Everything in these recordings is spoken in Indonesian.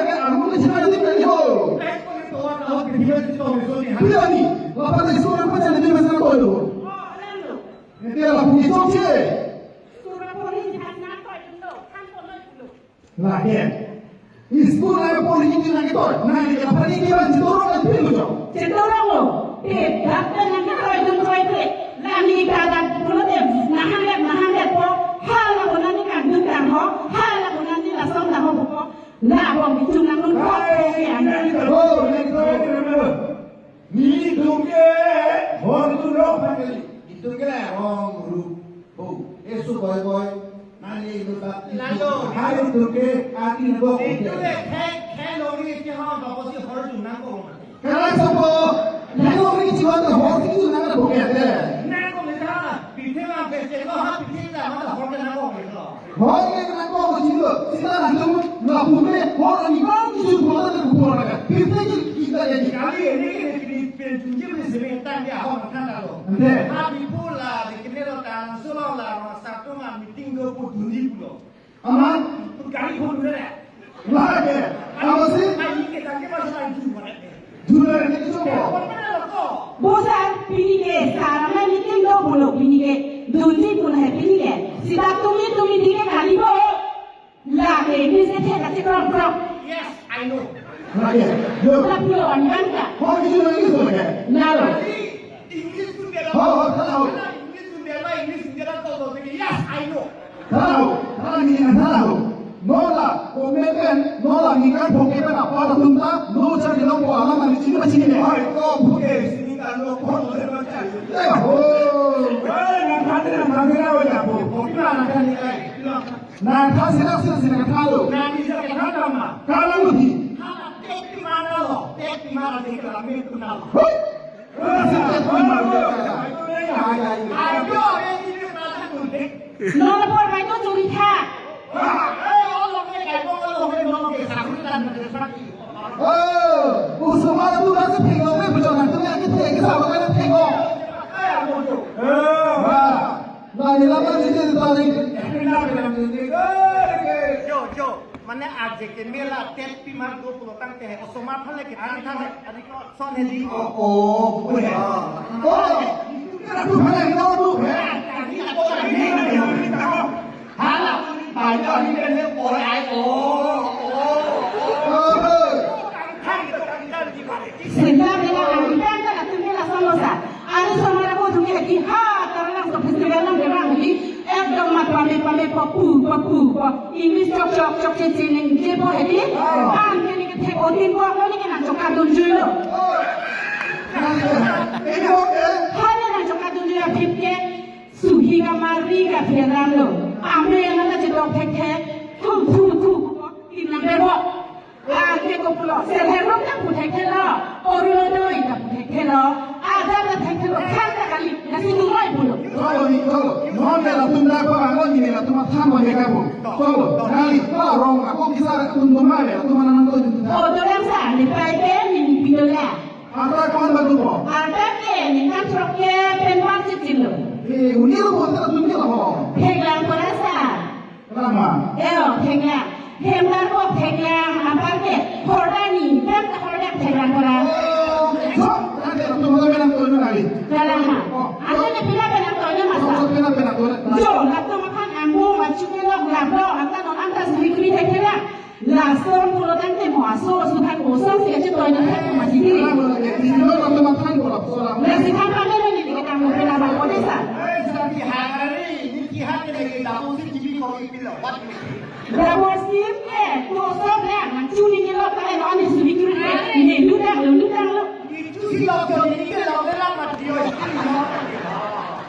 내가 아무것도 생각하지 말고. 그러니 아빠가 소를 파자는 데 회사 거요. 내가 보기 좋지. 나게 이 스포나의 폴리틱이 나게 또 나게 아빠니 기반 지도로 갈 필요죠. 지도로 예 답변하는 게 좀 거의 라니 가다 그런데 나한테 또 하라고 나니까 눈당 호 하라고 나니까 성당 호 보고 나하고 미중남 눈 거기 안 돼. 니 동계 어디로 파게 이 동계에 어루 오 예수 보이 나니 이거 하이 동계 아기 거 그래서 뭐 내가 우리 집안에 호스기 좀 나가 보게 돼. 거기에 그냥 거 지금 시간 안 되면 나 보면 거는 이거 기준 보다는 못 보는 거야. 그때기 이거 얘기. 근데 아마 나게 아버지 둘을 이렇게 좀 보살 비니게 사람을 미팅도 보러 비니게 눈이 보내 비니게 시다 뚜미 디게 가리고 라게 미세테가 그럼 Yes, I know. 나게 너 나 필요 안 한다 거기 좀 여기 있어게. 나로 Yes, I know. 사랑이는 너라 오메겐 너라 니가 보게가 나빠라 둔다 너 저기 너 뭐하나 지금 마치네. 아이고 보게 있으니까 너 보는 거 내가 오 나 타세라 쓰는 타로 가는 거지. 너는 볼 말도 조리타 무슨 말도 가서 팽어왜 부정한 거야? 이렇게 되게 사고가는 팽어. 나 이러면 이제 나는 Mana aja ke mela tepi margo pulo tangte osoma phale ke thang adiko son heli 그래. 또 하나 나오고 그래. hala 말도 안 되는 뭐래 아이고 Sebenarnya kita tak tinggal sama-sama. Ada sama ada pun tu kita terang tu festival yang berang ni. Ekdom pame papu. Ini cok cecing je boleh ni. Angke ni kita odin buat ni kita nak coklat dulu. Hanya nak coklat dulu ya pipke. Suhi kamari ka piaran lo. Ambil yang nak coklat peke. Tu. Ini berbuat. Angke ko pulau. Seherok tak putek kelo. Orang doi tak putek kelo. Ada tak putek kelo. Kan tak kali. Nasi nuai pulau. 너네라 둔다고 아버님이라 또 한번 해가고 또 나리 또 롱아 거기 살아 둔도 말이야 또 하나는 또 준다. Orang sana ni pada ni video lah. 아까 그만 봐도 뭐. Ada ni kan troknya penwan cicil. 우리도 못하다 둔다 뭐. Peglang perasa. 그나마. Peglang. Peglang kok peglang apa ke? Horda ni kan horda peglang pera. 나한테 또 뭐라면 또 나리. Dalam. Ada ni bila penang tu ni masa. Jo, atau makan ambo macam ni lah berapa? Atau non antas bikri tekela. Langsung pulau tante muaso sudah kosong sih aja tu ni masih diri. Nasi kamar ni ni kita mau bela balkon desa. Berapa sim ke? Kosong lah. Macam ni lo tak ada ni bikri. Ni ludang lo.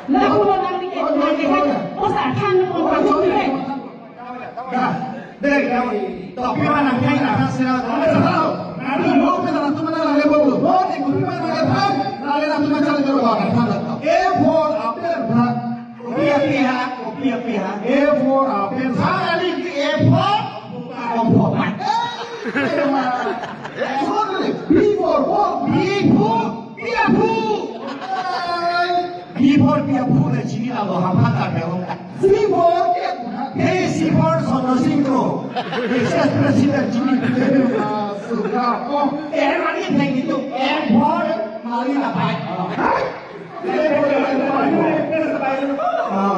Lah pulau nanti kita usah kan orang tu ni. tapi mana kain atas serau 나는 먹으면 안 뜨면 안 해보고 너네 그룹만 하게 탐 나를 안 뜨면 잘 들어가 A4 앞에 piha A4 앞에 사람이 A4 엉퍼만 비볼 비아푸의 진이라고 한 판다 배운다. C4 K14 선호신도 Vice President Jimmy suka kok mari thầy đi tục Boy mari na pai. Hai.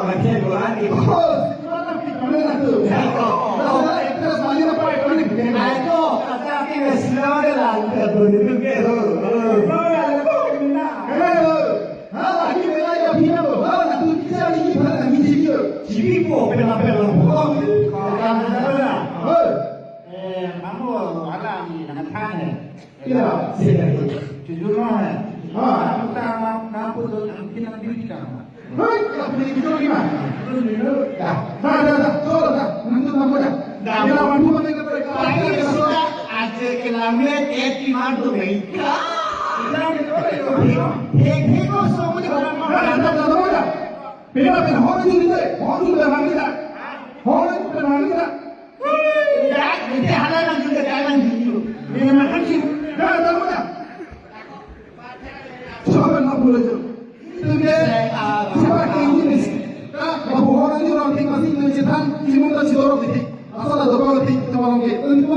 Macam bola ni. Oh, mana kita nak tu? Kalau terus mari na pai kau ni. Ayo, kata kita silawan lah. Kita itu ke. Hello. Ha, lagi bela ya pina lo. Ha, nak tu kita ni pada nak misi dia. Jibi po, pela. Kamu ada ni dengan tangan. Ya. Jujur lah. Kita nampu tu kita nak duit kan. Hai, kalau punya kita gimana? Ya. Dah. Soal dah. Nanti nama dah. Dia mampu mana kita mereka. Lagi sudah aja kilometer 80 mantu mereka. Heko semua di barang Dah. Pena orang tu ni. Orang tu dah mandi dah. Orang tu dah mandi dah. Jadi halal nak juga jalan dulu. Dia makan sih. Dah mana? Siapa nak boleh tu? Itu dia. Siapa yang ini? Bahawa orang ni orang tinggal masih mencetak, cuma tak sidorok ini. Asal ada orang tinggal orang ni. Tentu